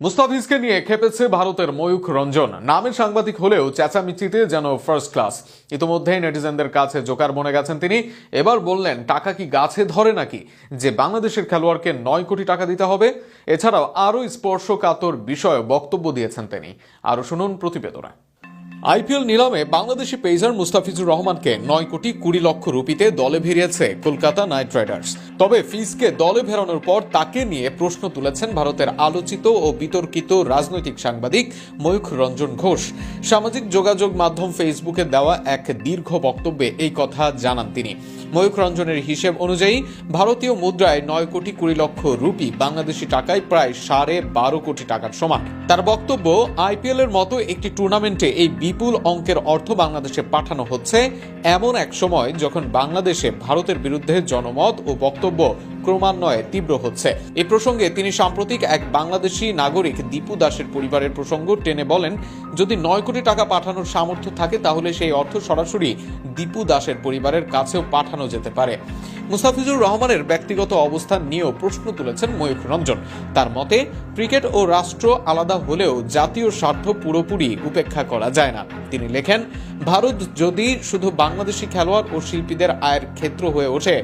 মুস্তাফিজকে নিয়ে খেপেছে ভারতের ময়ূখ রঞ্জন। নামের সাংবাদিক হলেও চেঁচামেচিতে যেন ফার্স্ট ক্লাস। ইতিমধ্যেই নেটিজেনদের কাছে জোকার বনে গেছেন তিনি। এবার বললেন, টাকা কি গাছে ধরে নাকি যে বাংলাদেশের খেলোয়াড়কে 9 কোটি টাকা দিতে হবে? এছাড়াও আরও স্পর্শকাতর বিষয়ে বক্তব্য দিয়েছেন তিনি। আরও শুনুন প্রতিবেদনে। আইপিএল নিলামে বাংলাদেশি পেসার মুস্তাফিজুর রহমানকে 9 কোটি 20 লক্ষ রুপিতে দলে ভিড়িয়েছে কলকাতা নাইট রাইডার্স। তবে ফিজকে দলে ফেরানোর পর তাকে নিয়ে প্রশ্ন তুলেছেন ভারতের আলোচিত ও বিতর্কিত রাজনৈতিক সাংবাদিক ময়ূখ রঞ্জন ঘোষ। সামাজিক যোগাযোগ মাধ্যম ফেসবুকে দেওয়া এক দীর্ঘ বক্তব্যে এই কথা জানান তিনি। ময়ূখ রঞ্জনের হিসেব অনুযায়ী ভারতীয় মুদ্রায় 9 কোটি 20 লক্ষ রুপি বাংলাদেশি টাকায় প্রায় 12.5 কোটি টাকার সমান। তার বক্তব্য, আইপিএল এর মতো একটি টুর্নামেন্টে এই বিপুল অঙ্কের অর্থ বাংলাদেশে পাঠানো হচ্ছে এমন এক সময় যখন বাংলাদেশে ভারতের বিরুদ্ধে জনমত ও বক্তব্য ক্রমান্বয়ে তীব্র হচ্ছে। এ প্রসঙ্গে তিনি সাম্প্রতিক এক বাংলাদেশি নাগরিক দীপু দাসের পরিবারের প্রসঙ্গ টেনে বলেন, যদি 9 কোটি টাকা পাঠানোর সামর্থ্য থাকে তাহলে সেই অর্থ সরাসরি দীপু দাসের পরিবারের কাছেও পাঠানো যেতে পারে। মুস্তাফিজুর রহমানের ব্যক্তিগত অবস্থান নিয়েও প্রশ্ন তুলেছেন ময়ূখ রঞ্জন। তার মতে, ক্রিকেট ও রাষ্ট্র আলাদা হলেও জাতীয় স্বার্থ পুরোপুরি উপেক্ষা করা যায় না। তিনি লেখেন, ভারত যদি শুধু বাংলাদেশি খেলোয়াড় ও শিল্পীদের আয়ের ক্ষেত্র হয়ে ওঠে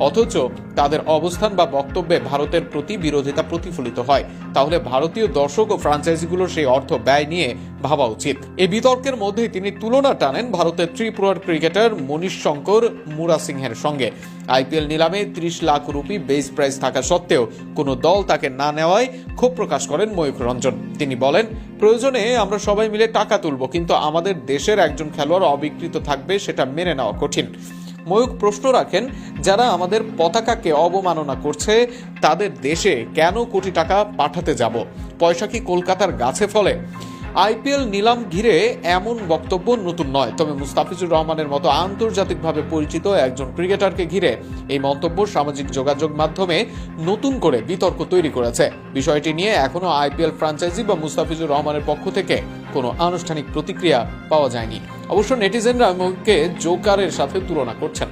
অথচ তাদের অবস্থান বা বক্তব্যে ভারতের প্রতি বিরোধিতা প্রতিফলিত হয়, তাহলে ভারতীয় দর্শক ও ফ্র্যাঞ্চাইজিগুলোর সেই অর্থ ব্যয় নিয়ে ভাবা উচিত। এই বিতর্কের মধ্যে তিনি তুলনা টানেন ভারতের ত্রিপুরার ক্রিকেটার মনীষ শঙ্কর মুরা সিংহের সঙ্গে। আইপিএল নিলামে 30 লাখ রুপি বেস প্রাইস থাকা সত্ত্বেও কোনো দল তাকে না নেওয়ায় ক্ষোভ প্রকাশ করেন ময়ূখ রঞ্জন। তিনি বলেন, প্রয়োজনে আমরা সবাই মিলে টাকা তুলব, কিন্তু আমাদের দেশের একজন খেলোয়াড় অবিকৃত থাকবে সেটা মেনে নেওয়া কঠিন। ময়ূখ প্রশ্ন রাখেন, যারা আমাদের পতাকাকে অবমাননা করছে তাদের দেশে কেন কোটি টাকা পাঠাতে যাব? পয়সা কি কলকাতার গাছে ফলে? আইপিএল নিলাম ঘিরে এমন বক্তব্য নতুন নয়, তবে মুস্তাফিজুর রহমানের মতো আন্তর্জাতিকভাবে পরিচিত একজন ক্রিকেটারকে ঘিরে এই মন্তব্য সামাজিক যোগাযোগ মাধ্যমে নতুন করে বিতর্ক তৈরি করেছে। বিষয়টি নিয়ে এখনো আইপিএল ফ্র্যাঞ্চাইজি বা মুস্তাফিজুর রহমানের পক্ষ থেকে কোনো আনুষ্ঠানিক প্রতিক্রিয়া পাওয়া যায়নি। অবশ্য নেটিজেনরা ময়ূখকে জোকারের সাথে তুলনা করছেন।